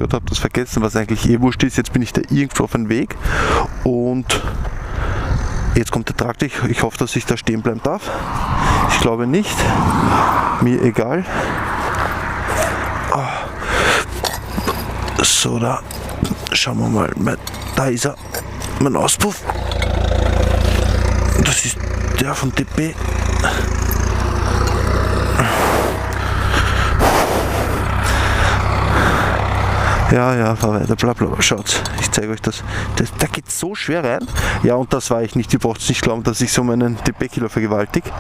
und habe das vergessen, was eigentlich wurscht ist. Jetzt bin ich da irgendwo auf dem Weg und jetzt kommt der Traktor. Ich hoffe, dass ich da stehen bleiben darf. Ich glaube nicht. Mir egal. So, da schauen wir mal. Da ist er. Mein Auspuff. Das ist der von DB. Ja, fahr weiter, bla bla. Schaut, ich zeige euch das. Da geht so schwer rein. Ja, und das war ich nicht. Ihr braucht nicht glauben, dass ich so meinen DB-Killer vergewaltige.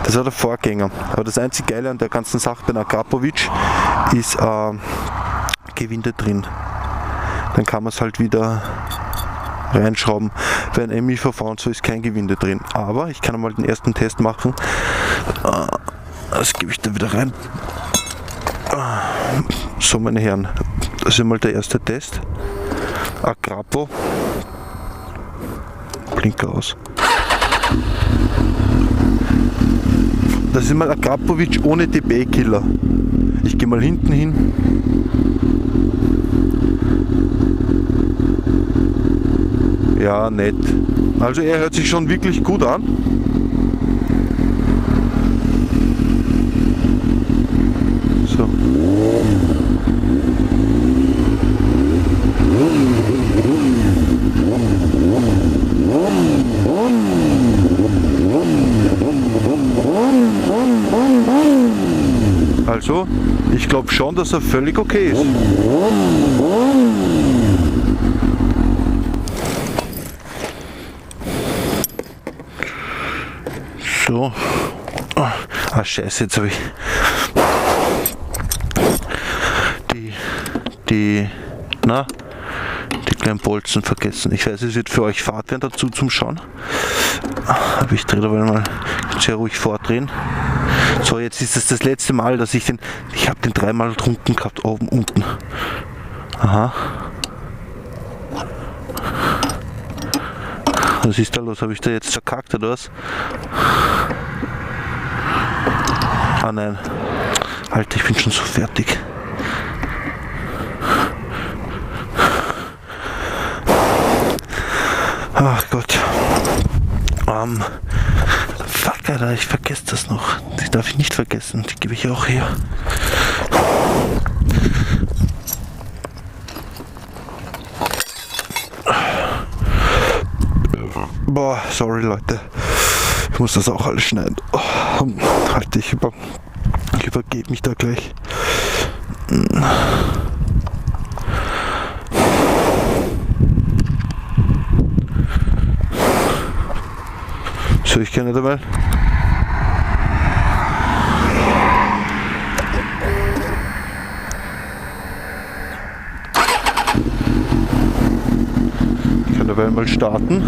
Das war der Vorgänger. Aber das einzige Geile an der ganzen Sache bei Akrapovic ist Gewinde drin. Dann kann man es halt wieder reinschrauben. Bei einem MIVV und so ist kein Gewinde drin. Aber ich kann mal den ersten Test machen. Das gebe ich da wieder rein. So, meine Herren, das ist mal der erste Test. Akrapo. Blinker aus. Das ist mal Akrapovic ohne DB-Killer. Ich gehe mal hinten hin. Ja, nett. Also er hört sich schon wirklich gut an. So. Also, ich glaube schon, dass er völlig okay ist. So. Scheiße, jetzt habe ich die kleinen Bolzen vergessen. Ich weiß, es wird für euch Fahrt werden dazu zum Schauen. Aber ich drehe da mal sehr ruhig vordrehen. So, jetzt ist es das letzte Mal, dass ich habe den dreimal drunten gehabt, oben, unten. Aha. Was ist da los? Habe ich da jetzt verkackt oder was? Ah nein. Alter, ich bin schon so fertig. Ach Gott. Fuck, Alter, ich vergesse das noch. Die darf ich nicht vergessen. Die gebe ich auch her. Boah, sorry Leute. Ich muss das auch alles schneiden. Halt, ich übergebe mich da gleich. So, ich kenne dabei. Ich kann dabei mal starten.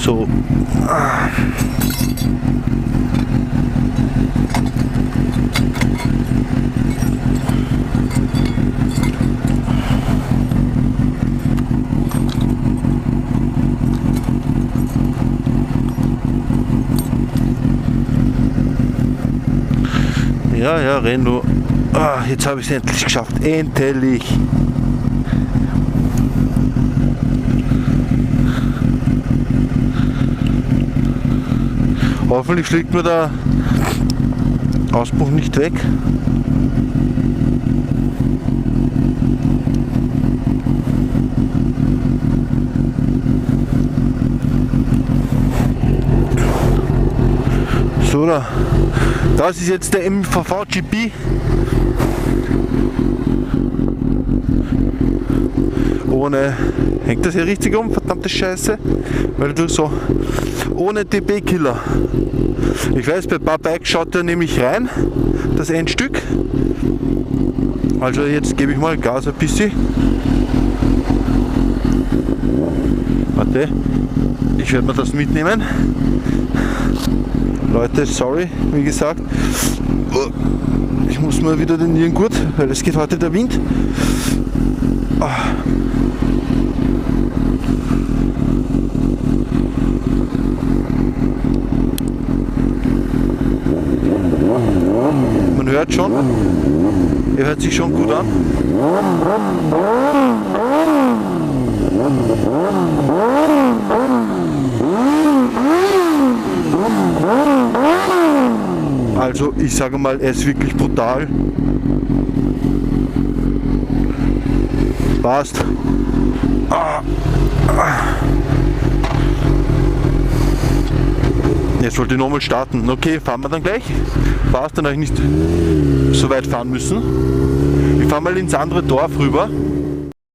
So. Ja, Renault. Jetzt habe ich es endlich geschafft. Endlich! Hoffentlich fliegt mir der Auspuff nicht weg. So, das ist jetzt der MVV GP. Ohne, hängt das hier richtig um, verdammte Scheiße, weil du so, ohne DB-Killer. Ich weiß, bei ein paar Bikes schaut er nämlich rein, das Endstück. Also jetzt gebe ich mal Gas ein bisschen. Warte, ich werde mir das mitnehmen. Leute, sorry, wie gesagt. Ich muss mal wieder den Nierengurt, weil es geht heute der Wind. Man hört schon, er hört sich schon gut an. Also ich sage mal, er ist wirklich brutal. Passt. Jetzt wollte ich nochmal starten. Okay, fahren wir dann gleich. Passt, dann habe ich nicht so weit fahren müssen. Ich fahre mal ins andere Dorf rüber.